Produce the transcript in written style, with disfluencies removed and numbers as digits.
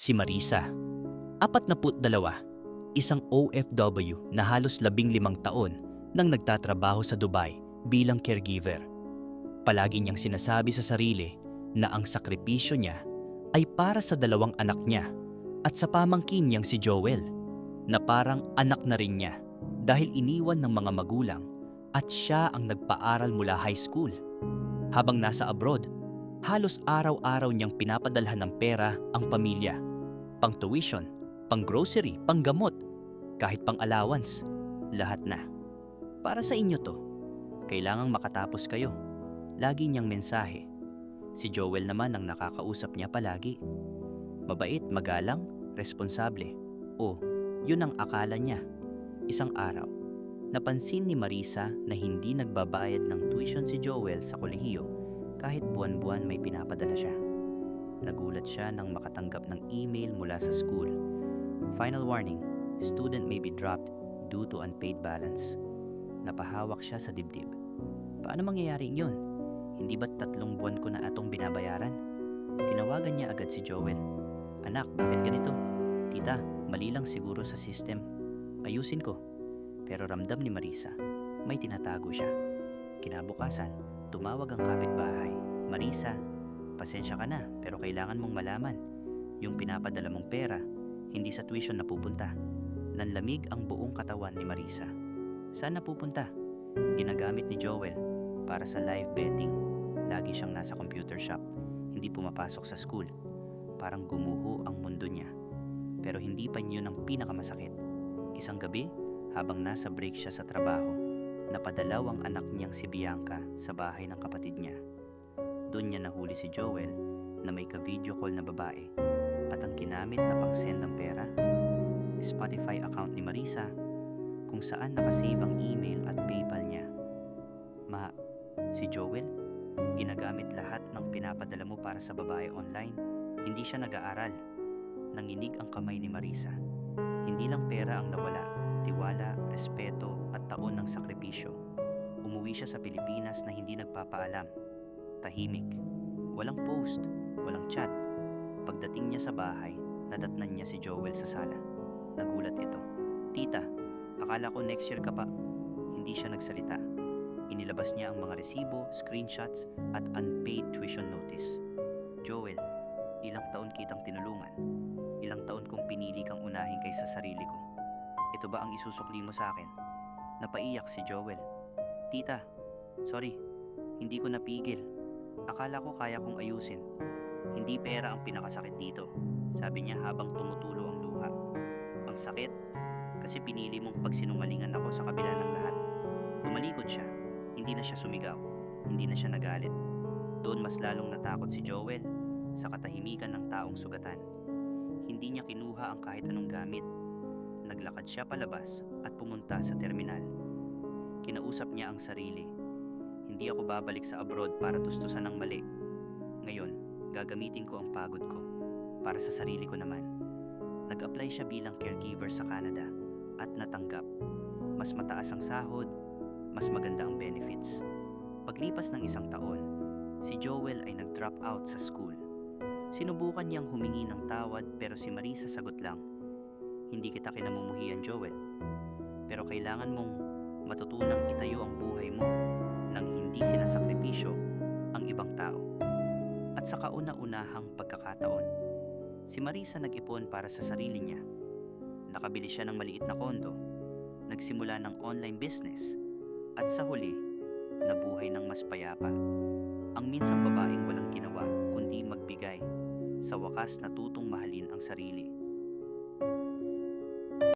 Si Marisa, 42, isang OFW na halos 15 taon nang nagtatrabaho sa Dubai bilang caregiver. Palagi niyang sinasabi sa sarili na ang sakripisyo niya ay para sa 2 anak niya at sa pamangkin niyang si Joel, na parang anak na rin niya dahil iniwan ng mga magulang at siya ang nagpaaral mula high school. Habang nasa abroad, halos araw-araw niyang pinapadalhan ng pera ang pamilya. Pang tuition, pang grocery, pang gamot, kahit pang allowance, lahat na. Para sa inyo to, kailangang makatapos kayo. Lagi niyang mensahe. Si Joel naman ang nakakausap niya palagi. Mabait, magalang, responsable. O, yun ang akala niya. Isang araw, napansin ni Marisa na hindi nagbabayad ng tuition si Joel sa kolehiyo kahit buwan-buwan may pinapadala siya. Nagulat siya nang makatanggap ng email mula sa school. Final warning, student may be dropped due to unpaid balance. Napahawak siya sa dibdib. Paano mangyayari yun? Hindi ba't 3 buwan ko na atong binabayaran? Tinawagan niya agad si Joel. Anak, bakit ganito? Tita, mali lang siguro sa system. Ayusin ko. Pero ramdam ni Marisa, may tinatago siya. Kinabukasan, tumawag ang kapitbahay. Marisa, pasensya ka na pero kailangan mong malaman. Yung pinapadala mong pera, hindi sa tuition napupunta. Nanlamig ang buong katawan ni Marisa. Saan napupunta? Ginagamit ni Joel para sa live betting. Lagi siyang nasa computer shop, hindi pumapasok sa school. Parang gumuho ang mundo niya. Pero hindi pa yun ang pinakamasakit. Isang gabi, habang nasa break siya sa trabaho, napadalaw ang anak niyang si Bianca sa bahay ng kapatid niya. Doon niya nahuli si Joel na may ka-video call na babae at ang ginamit na pang-send ng pera, Spotify account ni Marisa kung saan nakasave ang email at PayPal niya. Si Joel, ginagamit lahat ng pinapadala mo para sa babae online. Hindi siya nag-aaral. Nanginig ang kamay ni Marisa. Hindi lang pera ang nawala, tiwala, respeto at taon ng sakripisyo. Umuwi siya sa Pilipinas na hindi nagpapaalam. Tahimik. Walang post, walang chat. Pagdating niya sa bahay, nadatnan niya si Joel sa sala. Nagulat ito. Tita, akala ko next year ka pa. Hindi siya nagsalita. Inilabas niya ang mga resibo, screenshots at unpaid tuition notice. Joel, ilang taon kitang tinulungan. Ilang taon kong pinili kang unahin kaysa sarili ko. Ito ba ang isusukli mo sa akin? Napaiyak si Joel. Tita, sorry, hindi ko napigil. Akala ko kaya kong ayusin. Hindi pera ang pinakasakit dito, sabi niya habang tumutulo ang luha. Ang sakit, kasi pinili mong pagsinungalingan ako sa kabila ng lahat. Tumalikod siya. Hindi na siya sumigaw. Hindi na siya nagalit. Doon mas lalong natakot si Joel sa katahimikan ng taong sugatan. Hindi niya kinuha ang kahit anong gamit. Naglakad siya palabas at pumunta sa terminal. Kinausap niya ang sarili. Hindi ako babalik sa abroad para tustusan ng mali. Ngayon, gagamitin ko ang pagod ko para sa sarili ko naman. Nag-apply siya bilang caregiver sa Canada at natanggap. Mas mataas ang sahod, mas maganda ang benefits. Paglipas ng 1 taon, si Joel ay nag-drop out sa school. Sinubukan niyang humingi ng tawad pero si Marisa sagot lang, hindi kita kinamumuhian, Joel. Pero kailangan mong matutunang itayo ang buhay mo nang hindi sinasakripisyo ang ibang tao. At sa kauna-unahang pagkakataon, si Marisa nag-ipon para sa sarili niya. Nakabili siya ng maliit na kondo, nagsimula ng online business, at sa huli, nabuhay ng mas payapa. Ang minsang babaeng walang ginawa kundi magbigay, sa wakas natutong mahalin ang sarili.